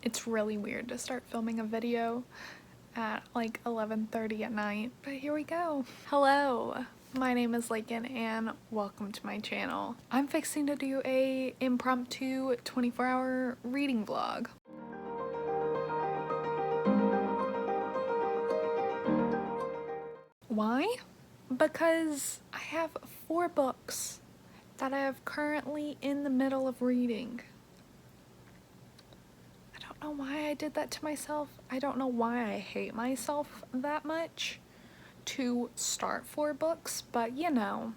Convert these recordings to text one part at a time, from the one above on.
It's really weird to start filming a video at like 11:30 at night, but here we go. Hello, my name is Lakin and welcome to my channel. I'm fixing to do a impromptu 24-hour reading vlog. Why? Because I have 4 books that I have currently in the middle of reading. I don't know why I did that to myself. I don't know why I hate myself that much to start 4 books, but you know,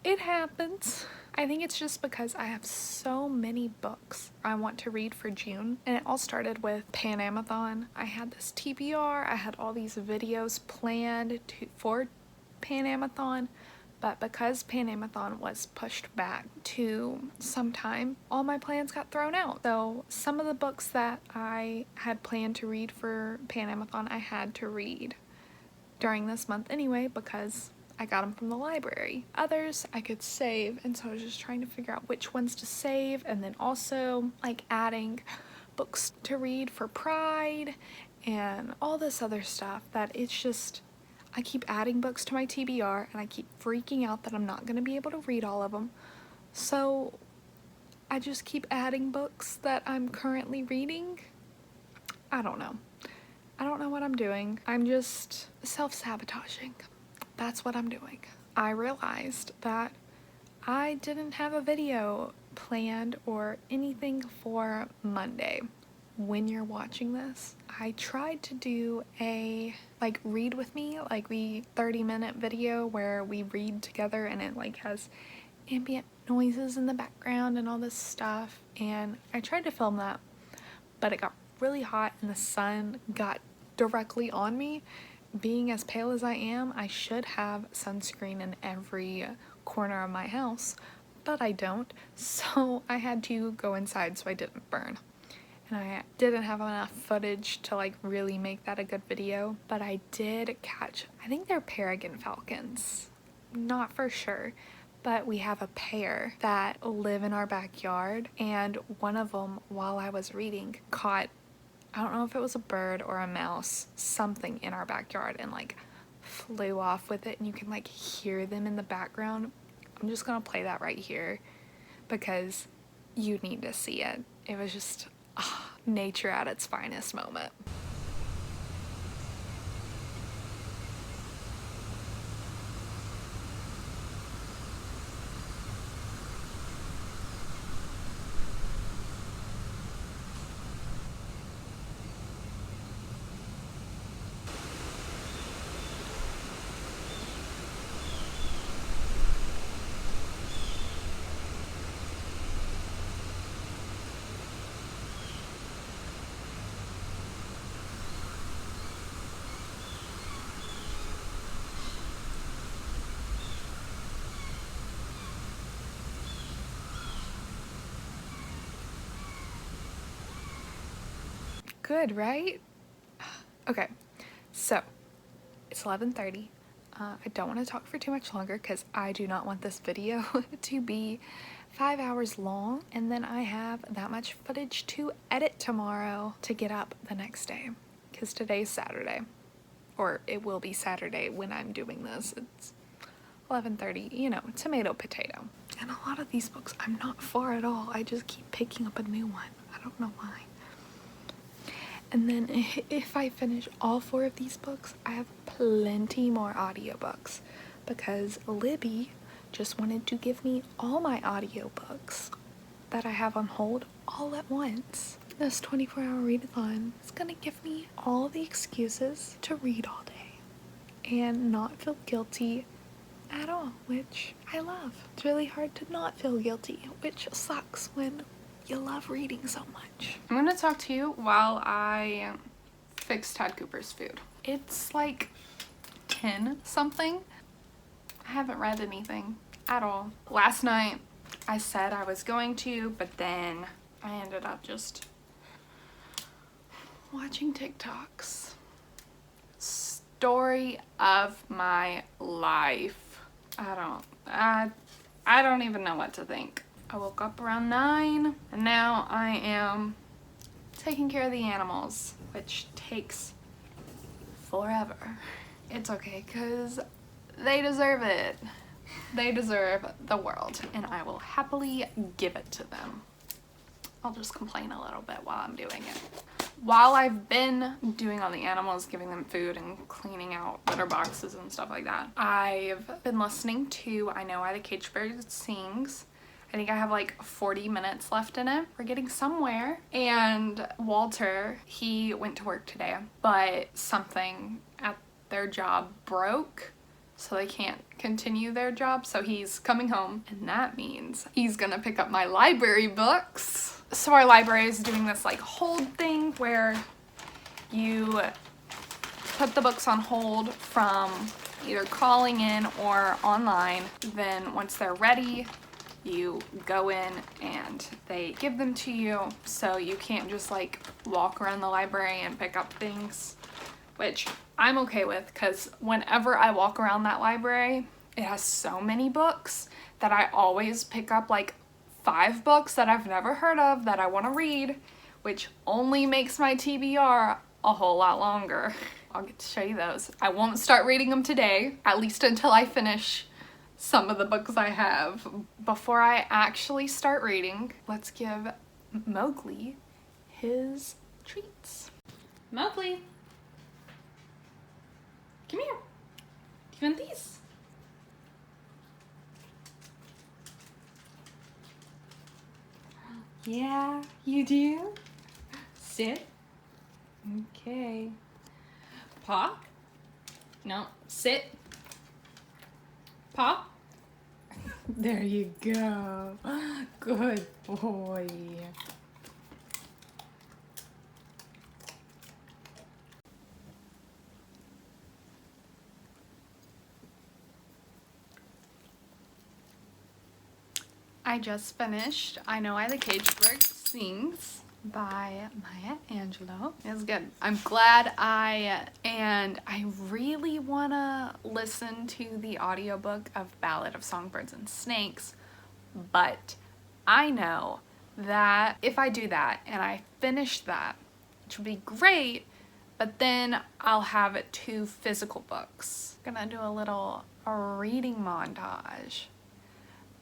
it happens. I think it's just because I have so many books I want to read for June, and it all started with Pan-Am-a-thon. I had this TBR, I had all these videos planned for Pan-Am-a-thon, but because Pan-Am-a-thon was pushed back to sometime, all my plans got thrown out. So some of the books that I had planned to read for Pan-Am-a-thon I had to read during this month anyway because I got them from the library. Others I could save, and so I was just trying to figure out which ones to save, and then also like adding books to read for Pride and all this other stuff that it's just, I keep adding books to my TBR and I keep freaking out that I'm not going to be able to read all of them. So I just keep adding books that I'm currently reading. I don't know. I don't know what I'm doing. I'm just self-sabotaging. That's what I'm doing. I realized that I didn't have a video planned or anything for Monday. When you're watching this, I tried to do a like read with me, like the 30-minute video where we read together and it like has ambient noises in the background and all this stuff, and I tried to film that, but it got really hot and the sun got directly on me. Being as pale as I am, I should have sunscreen in every corner of my house, but I don't, so I had to go inside so I didn't burn. And I didn't have enough footage to like really make that a good video, but I did catch, I think they're peregrine falcons, not for sure, but we have a pair that live in our backyard, and one of them, while I was reading, caught, I don't know if it was a bird or a mouse, something in our backyard, and like flew off with it, and you can like hear them in the background. I'm just gonna play that right here because you need to see it. It was just nature at its finest moment. Good, right? Okay, so it's 11:30. I don't want to talk for too much longer because I do not want this video to be 5 hours long, and then I have that much footage to edit tomorrow to get up the next day because today's Saturday, or it will be Saturday when I'm doing this. It's 11:30, you know, tomato potato. And a lot of these books I'm not for at all. I just keep picking up a new one. I don't know why. And then if I finish all 4 of these books, I have plenty more audiobooks because Libby just wanted to give me all my audiobooks that I have on hold all at once. This 24-hour readathon is gonna give me all the excuses to read all day and not feel guilty at all, which I love. It's really hard to not feel guilty, which sucks when you love reading so much. I'm gonna talk to you while I fix Tad Cooper's food. It's like 10 something. I haven't read anything at all. Last night I said I was going to, but then I ended up just watching TikToks. Story of my life. I don't even know what to think. I woke up around 9 and now I am taking care of the animals, which takes forever. It's okay, because they deserve it. They deserve the world, and I will happily give it to them. I'll just complain a little bit while I'm doing it. While I've been doing all the animals, giving them food and cleaning out litter boxes and stuff like that, I've been listening to I Know Why the Caged Bird Sings. I think I have like 40 minutes left in it. We're getting somewhere. And Walter, he went to work today, but something at their job broke, so they can't continue their job. So he's coming home, and that means he's gonna pick up my library books. So our library is doing this like hold thing where you put the books on hold from either calling in or online. Then once they're ready, you go in and they give them to you, so you can't just like walk around the library and pick up things, which I'm okay with, because whenever I walk around that library, it has so many books that I always pick up like 5 books that I've never heard of that I want to read, which only makes my TBR a whole lot longer. I'll get to show you those. I won't start reading them today, at least until I finish some of the books I have. Before I actually start reading, let's give Mowgli his treats. Mowgli, come here. Do you want these? Yeah, you do? Sit. Okay. Paw? No, sit. Paw? There you go. Good boy. I just finished I Know Why the Caged Bird Sings by Maya Angelou. It was good. I'm glad I really want to listen to the audiobook of Ballad of Songbirds and Snakes, but I know that if I do that and I finish that, which would be great, but then I'll have 2 physical books. I'm gonna do a little reading montage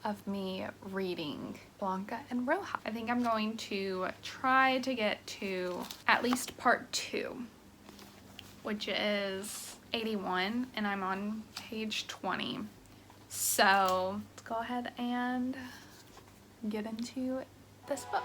of me reading Blanca and Roja. I think I'm going to try to get to at least part 2, which is 81, and I'm on page 20. So let's go ahead and get into this book.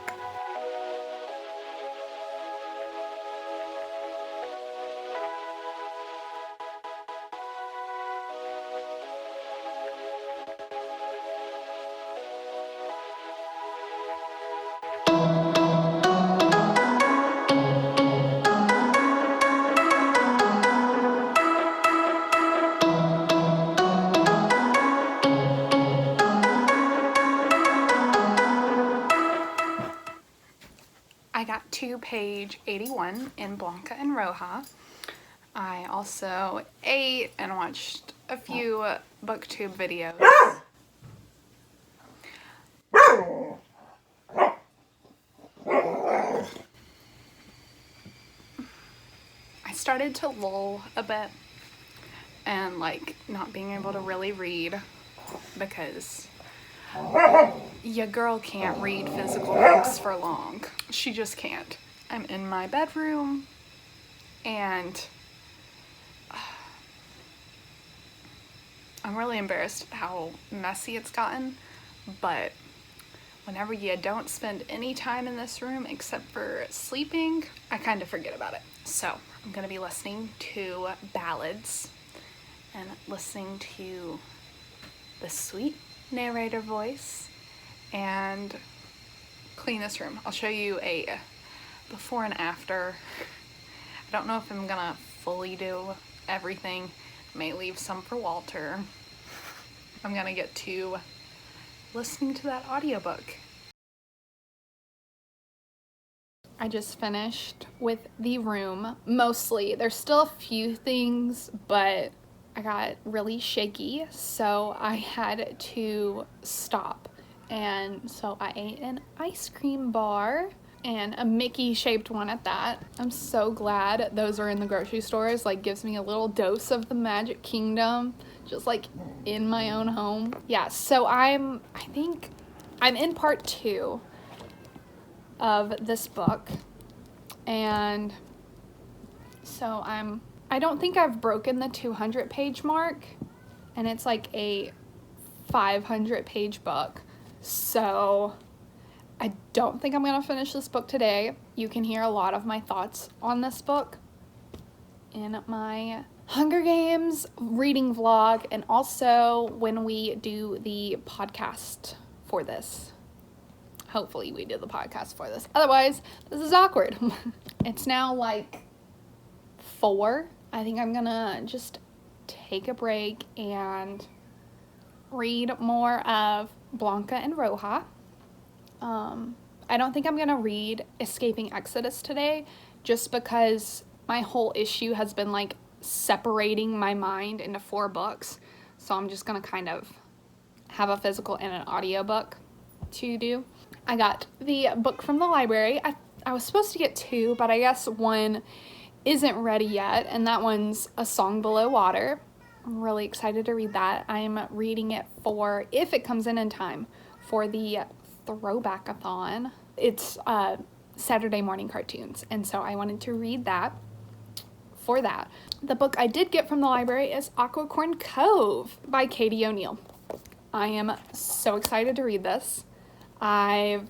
I got to page 81 in Blanca and Roja. I also ate and watched a few booktube videos. I started to lull a bit and like not being able to really read because your girl can't read physical books for long. She just can't. I'm in my bedroom and I'm really embarrassed at how messy it's gotten, but whenever you don't spend any time in this room except for sleeping, I kind of forget about it. So I'm gonna be listening to ballads and listening to the sweet narrator voice and clean this room. I'll show you a before and after. I don't know if I'm gonna fully do everything. I may leave some for Walter. I'm gonna get to listening to that audiobook. I just finished with the room, mostly. There's still a few things, but I got really shaky, so I had to stop. And so I ate an ice cream bar and a Mickey shaped one at that. I'm so glad those are in the grocery stores. Like, gives me a little dose of the Magic Kingdom, just like in my own home. Yeah, so I think I'm in part 2 of this book, and so I don't think I've broken the 200 page mark, and it's like a 500 page book, so I don't think I'm gonna finish this book today. You can hear a lot of my thoughts on this book in my Hunger Games reading vlog, and also when we do the podcast for this. Hopefully we do the podcast for this. Otherwise, this is awkward. It's now like 4. I think I'm gonna just take a break and read more of Blanca and Roja. I don't think I'm gonna read Escaping Exodus today, just because my whole issue has been like separating my mind into 4 books. So I'm just gonna kind of have a physical and an audiobook to do. I got the book from the library. I was supposed to get 2, but I guess 1 isn't ready yet, and that one's A Song Below Water. I'm really excited to read that. I'm reading it for, if it comes in time, for the Throwback-a-thon. It's Saturday morning cartoons, and so I wanted to read that for that. The book I did get from the library is Aquacorn Cove by Katie O'Neill. I am so excited to read this. I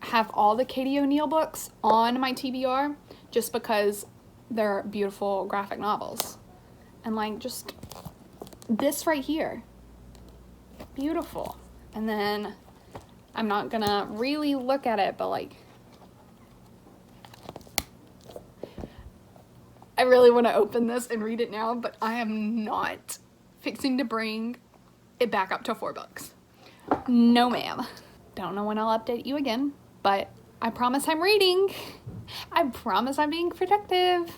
have all the Katie O'Neill books on my TBR just because they're beautiful graphic novels. And like just this right here, beautiful. And then I'm not gonna really look at it, but like I really want to open this and read it now, but I am not fixing to bring it back up to 4 books. No ma'am. Don't know when I'll update you again, but I promise I'm reading. I promise I'm being productive.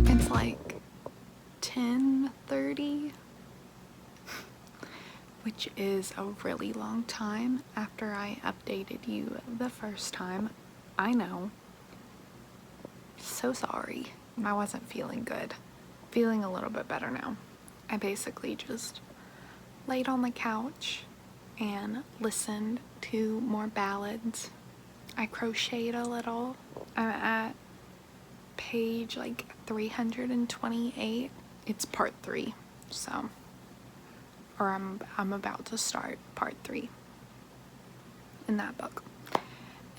It's like 10:30. Which is a really long time after I updated you the first time. I know. So sorry. I wasn't feeling good. Feeling a little bit better now. I basically just laid on the couch and listened to more ballads. I crocheted a little. I'm at page like 328. It's part 3, so. Or I'm about to start part 3 in that book.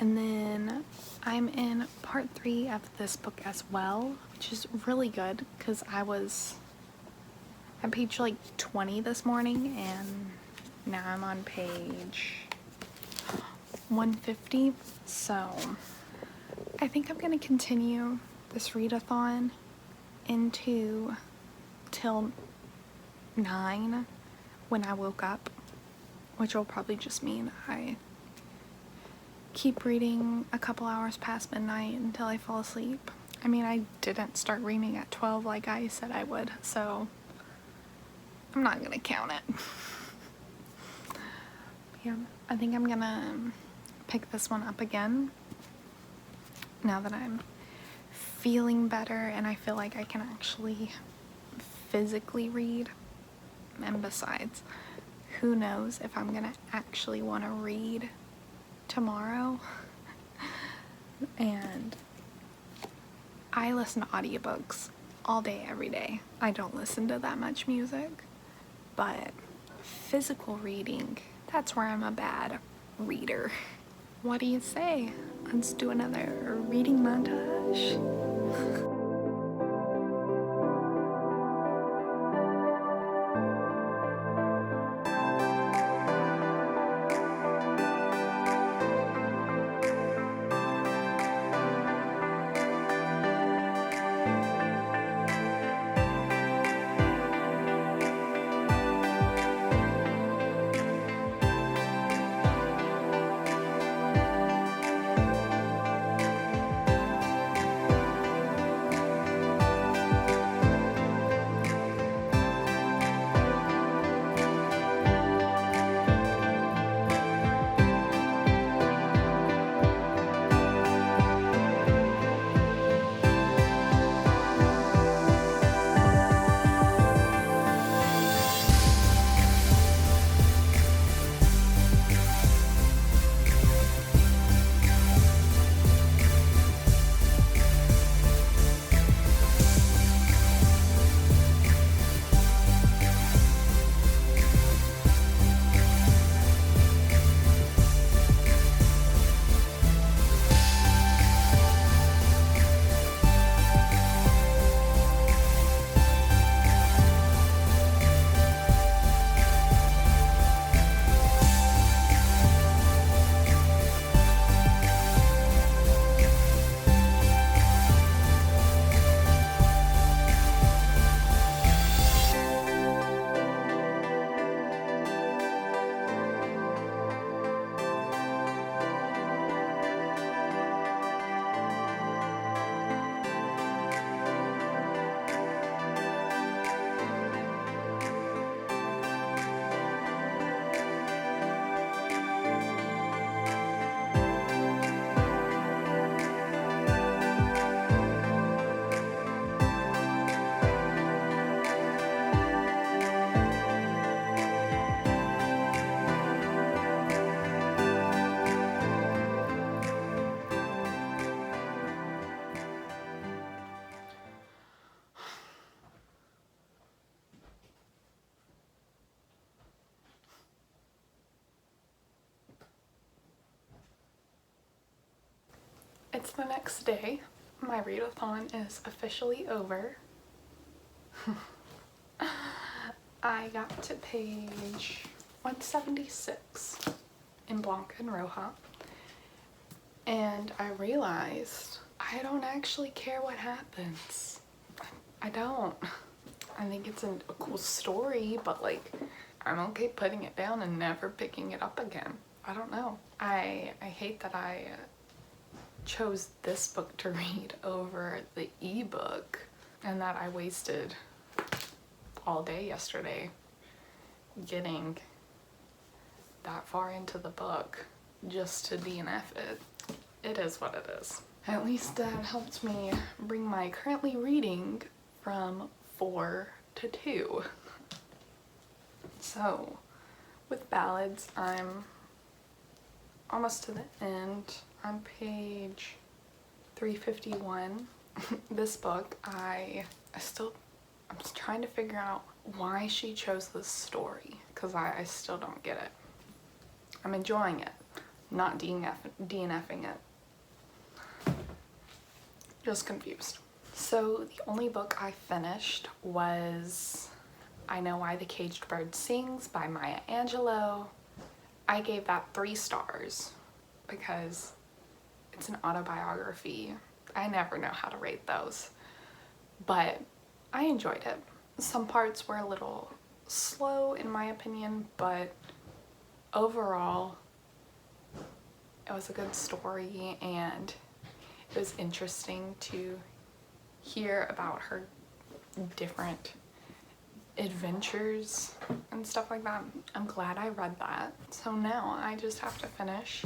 And then I'm in part 3 of this book as well, which is really good because I was at page like 20 this morning and now I'm on page 150. So I think I'm gonna continue this readathon into till 9 when I woke up, which will probably just mean I keep reading a couple hours past midnight until I fall asleep. I mean, I didn't start reading at 12 like I said I would, so I'm not gonna count it. Yeah, I think I'm gonna pick this one up again now that I'm feeling better and I feel like I can actually physically read. And besides, who knows if I'm gonna actually want to read tomorrow. And I listen to audiobooks all day, every day. I don't listen to that much music, but physical reading, that's where I'm a bad reader. What do you say? Let's do another reading montage. It's the next day. My readathon is officially over. I got to page 176 in Blanca and Roja, and I realized I don't actually care what happens. I don't. I think it's a cool story, but like, I'm okay putting it down and never picking it up again. I don't know. I hate that I chose this book to read over the ebook, and that I wasted all day yesterday getting that far into the book just to DNF it. It is what it is. At least that helped me bring my currently reading from 4 to 2. So with ballads, I'm almost to the end. On page 351. This book, I'm trying to figure out why she chose this story, because I still don't get it. I'm enjoying it, not DNFing it. Just confused. So the only book I finished was I Know Why the Caged Bird Sings by Maya Angelou. I gave that 3 stars because it's an autobiography. I never know how to rate those, but I enjoyed it. Some parts were a little slow in my opinion, but overall it was a good story, and it was interesting to hear about her different adventures and stuff like that. I'm glad I read that. So now I just have to finish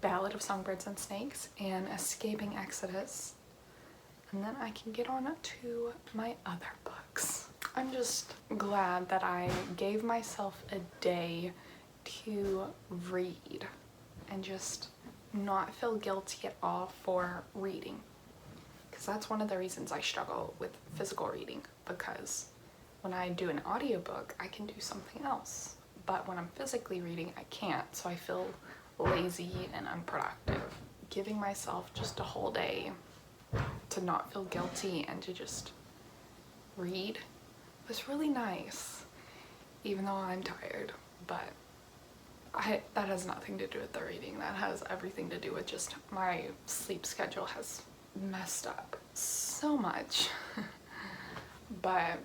Ballad of Songbirds and Snakes and Escaping Exodus, and then I can get on to my other books. I'm just glad that I gave myself a day to read and just not feel guilty at all for reading, because that's one of the reasons I struggle with physical reading, because when I do an audiobook I can do something else, but when I'm physically reading I can't, so I feel lazy and unproductive. Giving myself just a whole day to not feel guilty and to just read was really nice, even though I'm tired. But that has nothing to do with the reading. That has everything to do with just my sleep schedule has messed up so much. But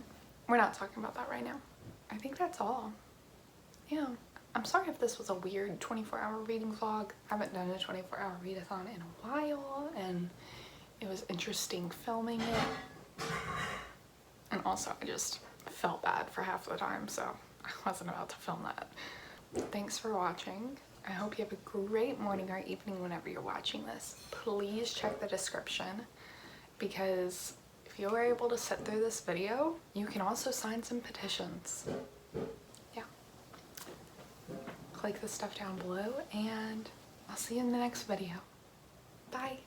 we're not talking about that right now. I think that's all. Yeah. I'm sorry if this was a weird 24-hour reading vlog. I haven't done a 24-hour readathon in a while, and it was interesting filming it. And also I just felt bad for half the time, so I wasn't about to film that. Thanks for watching. I hope you have a great morning or evening whenever you're watching this. Please check the description, because if you were able to sit through this video, you can also sign some petitions. Yeah. Click the stuff down below, and I'll see you in the next video. Bye.